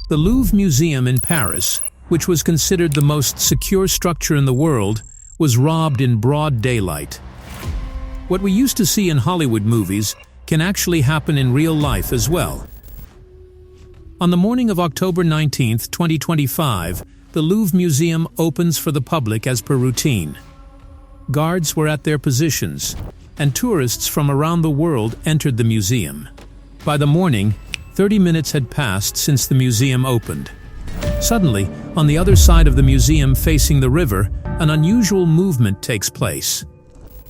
The Louvre Museum in Paris, which was considered the most secure structure in the world, was robbed in broad daylight. What we used to see in Hollywood movies can actually happen in real life as well. On the morning of October 19, 2025, the Louvre Museum opens for the public as per routine. Guards were at their positions, and tourists from around the world entered the museum. By the morning, 30 minutes had passed since the museum opened. Suddenly, on the other side of the museum facing the river, an unusual movement takes place.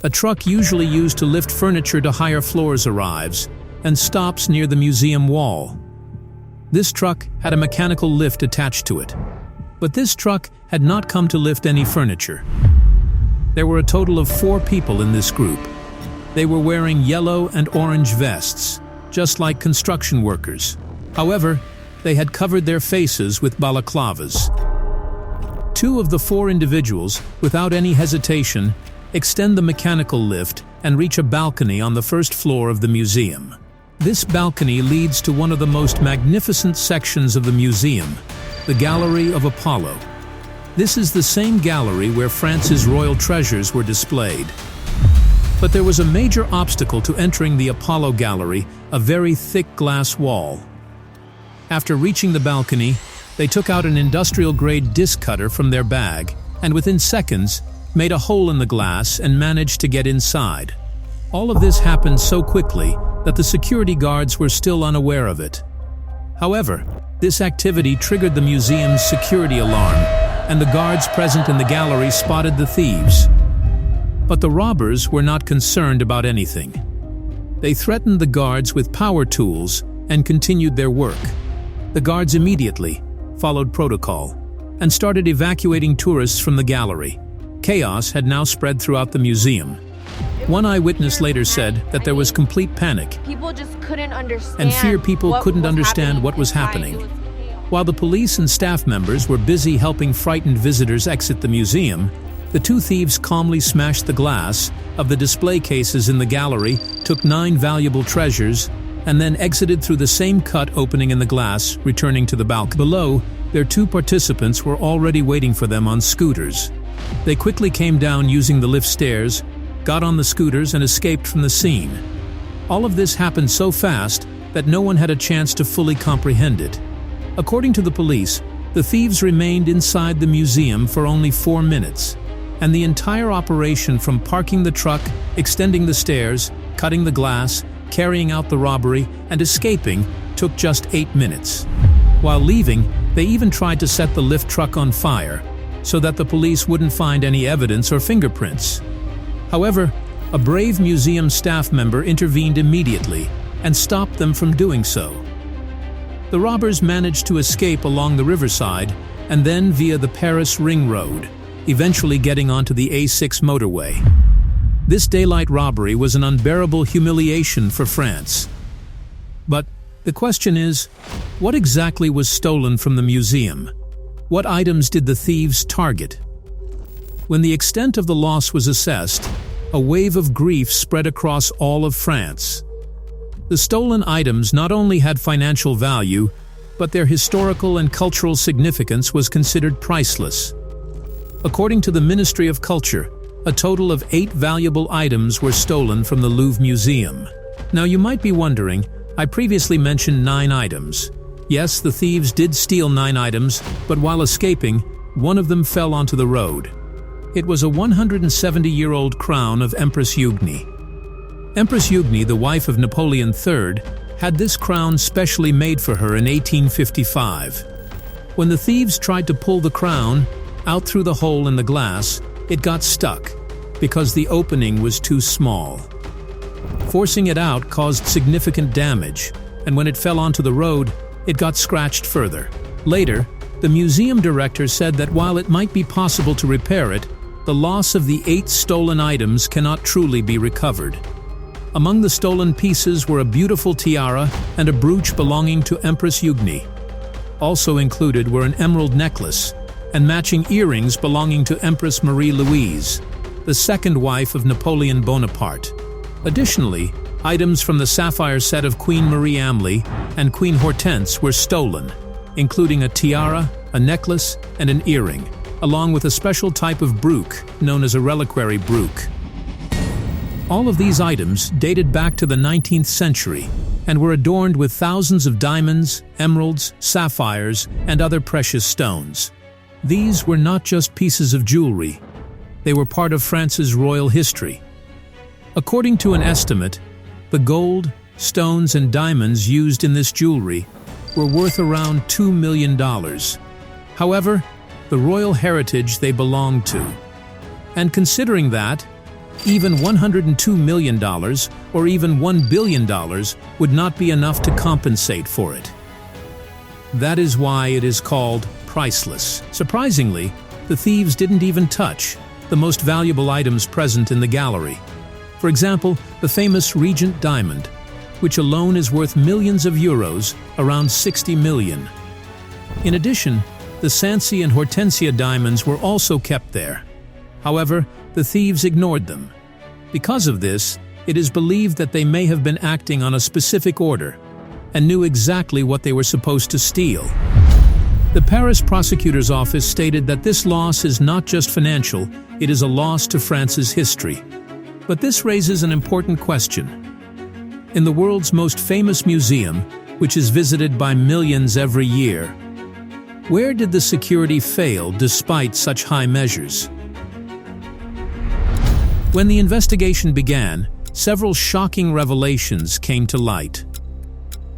A truck usually used to lift furniture to higher floors arrives and stops near the museum wall. This truck had a mechanical lift attached to it. But this truck had not come to lift any furniture. There were a total of 4 people in this group. They were wearing yellow and orange vests, just like construction workers. However, they had covered their faces with balaclavas. 2 of the 4 individuals, without any hesitation, extend the mechanical lift and reach a balcony on the first floor of the museum. This balcony leads to one of the most magnificent sections of the museum, the Gallery of Apollo. This is the same gallery where France's royal treasures were displayed. But there was a major obstacle to entering the Apollo Gallery, a very thick glass wall. After reaching the balcony, they took out an industrial-grade disc cutter from their bag and within seconds made a hole in the glass and managed to get inside. All of this happened so quickly that the security guards were still unaware of it. However, this activity triggered the museum's security alarm, and the guards present in the gallery spotted the thieves. But the robbers were not concerned about anything. They threatened the guards with power tools and continued their work. The guards immediately followed protocol and started evacuating tourists from the gallery. Chaos had now spread throughout the museum. One eyewitness later said that there was complete panic. People just couldn't understand. And fear people couldn't understand what was happening. While the police and staff members were busy helping frightened visitors exit the museum, the 2 thieves calmly smashed the glass of the display cases in the gallery, took 9 valuable treasures, and then exited through the same cut opening in the glass, returning to the balcony. Below, their 2 participants were already waiting for them on scooters. They quickly came down using the lift stairs, got on the scooters and escaped from the scene. All of this happened so fast that no one had a chance to fully comprehend it. According to the police, the thieves remained inside the museum for only 4 minutes, and the entire operation from parking the truck, extending the stairs, cutting the glass, carrying out the robbery, and escaping took just 8 minutes. While leaving, they even tried to set the lift truck on fire, so that the police wouldn't find any evidence or fingerprints. However, a brave museum staff member intervened immediately and stopped them from doing so. The robbers managed to escape along the riverside and then via the Paris Ring Road, eventually getting onto the A6 motorway. This daylight robbery was an unbearable humiliation for France. But the question is, what exactly was stolen from the museum? What items did the thieves target? When the extent of the loss was assessed, a wave of grief spread across all of France. The stolen items not only had financial value, but their historical and cultural significance was considered priceless. According to the Ministry of Culture, a total of 8 valuable items were stolen from the Louvre Museum. Now you might be wondering, I previously mentioned 9 items. Yes, the thieves did steal 9 items, but while escaping, one of them fell onto the road. It was a 170-year-old crown of Empress Eugenie. Empress Eugenie, the wife of Napoleon III, had this crown specially made for her in 1855. When the thieves tried to pull the crown out through the hole in the glass, it got stuck because the opening was too small. Forcing it out caused significant damage, and when it fell onto the road, it got scratched further. Later, the museum director said that while it might be possible to repair it, the loss of the 8 stolen items cannot truly be recovered. Among the stolen pieces were a beautiful tiara and a brooch belonging to Empress Eugenie. Also included were an emerald necklace and matching earrings belonging to Empress Marie-Louise, the second wife of Napoleon Bonaparte. Additionally, items from the sapphire set of Queen Marie Amélie and Queen Hortense were stolen, including a tiara, a necklace, and an earring, along with a special type of brook known as a reliquary brook. All of these items dated back to the 19th century and were adorned with thousands of diamonds, emeralds, sapphires, and other precious stones. These were not just pieces of jewelry. They were part of France's royal history. According to an estimate, the gold, stones, and diamonds used in this jewelry were worth around $2 million. However, the royal heritage they belonged to. And considering that, even $102 million or even $1 billion would not be enough to compensate for it. That is why it is called priceless. Surprisingly, the thieves didn't even touch the most valuable items present in the gallery. For example, the famous Regent diamond, which alone is worth millions of euros, around 60 million. In addition, the Sancy and Hortensia diamonds were also kept there. However, the thieves ignored them. Because of this, it is believed that they may have been acting on a specific order and knew exactly what they were supposed to steal. The Paris prosecutor's office stated that this loss is not just financial, it is a loss to France's history. But this raises an important question. In the world's most famous museum, which is visited by millions every year, where did the security fail despite such high measures? When the investigation began, several shocking revelations came to light.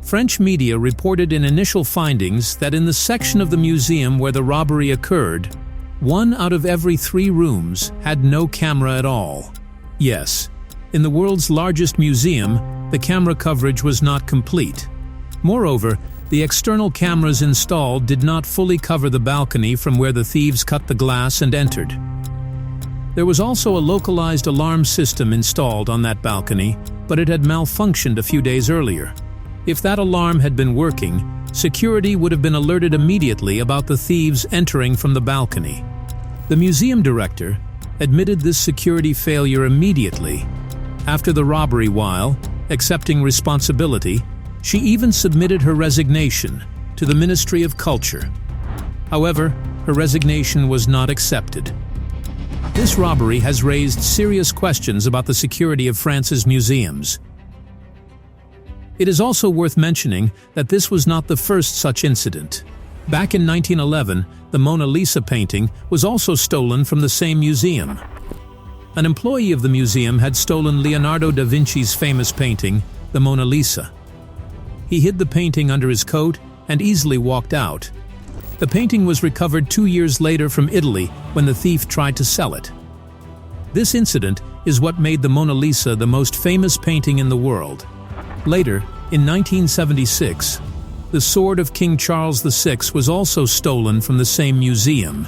French media reported in initial findings that in the section of the museum where the robbery occurred, 1 out of every 3 rooms had no camera at all. Yes, in the world's largest museum, the camera coverage was not complete. Moreover, the external cameras installed did not fully cover the balcony from where the thieves cut the glass and entered. There was also a localized alarm system installed on that balcony, but it had malfunctioned a few days earlier. If that alarm had been working, security would have been alerted immediately about the thieves entering from the balcony. The museum director admitted this security failure immediately. After the robbery, while accepting responsibility, she even submitted her resignation to the Ministry of Culture. However, her resignation was not accepted. This robbery has raised serious questions about the security of France's museums. It is also worth mentioning that this was not the first such incident. Back in 1911, the Mona Lisa painting was also stolen from the same museum. An employee of the museum had stolen Leonardo da Vinci's famous painting, the Mona Lisa. He hid the painting under his coat and easily walked out. The painting was recovered 2 years later from Italy when the thief tried to sell it. This incident is what made the Mona Lisa the most famous painting in the world. Later, in 1976, the sword of King Charles VI was also stolen from the same museum.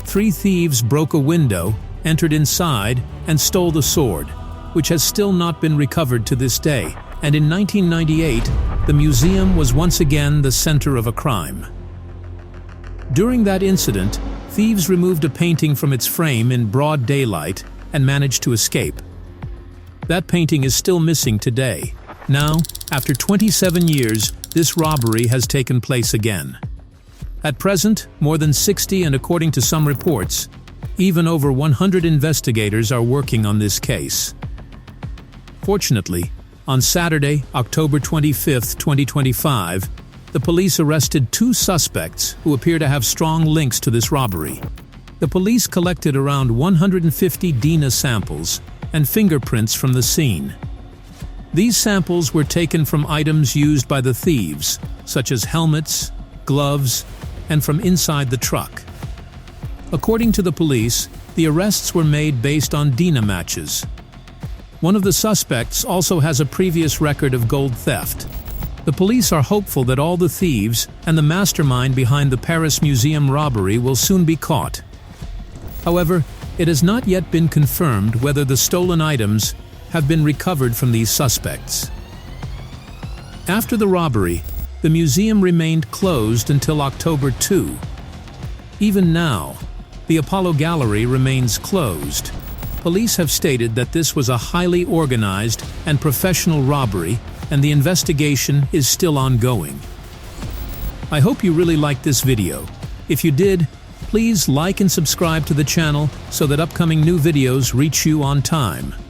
3 thieves broke a window, entered inside, and stole the sword, which has still not been recovered to this day. And in 1998, the museum was once again the center of a crime. During that incident, thieves removed a painting from its frame in broad daylight and managed to escape. That painting is still missing today. Now, after 27 years, this robbery has taken place again. At present, more than 60 and according to some reports, even over 100 investigators are working on this case. Fortunately, on Saturday, October 25, 2025, the police arrested 2 suspects who appear to have strong links to this robbery. The police collected around 150 DNA samples and fingerprints from the scene. These samples were taken from items used by the thieves, such as helmets, gloves, and from inside the truck. According to the police, the arrests were made based on DNA matches. One of the suspects also has a previous record of gold theft. The police are hopeful that all the thieves and the mastermind behind the Paris Museum robbery will soon be caught. However, it has not yet been confirmed whether the stolen items have been recovered from these suspects. After the robbery, the museum remained closed until October 2. Even now, the Apollo Gallery remains closed. Police have stated that this was a highly organized and professional robbery, and the investigation is still ongoing. I hope you really liked this video. If you did, please like and subscribe to the channel so that upcoming new videos reach you on time.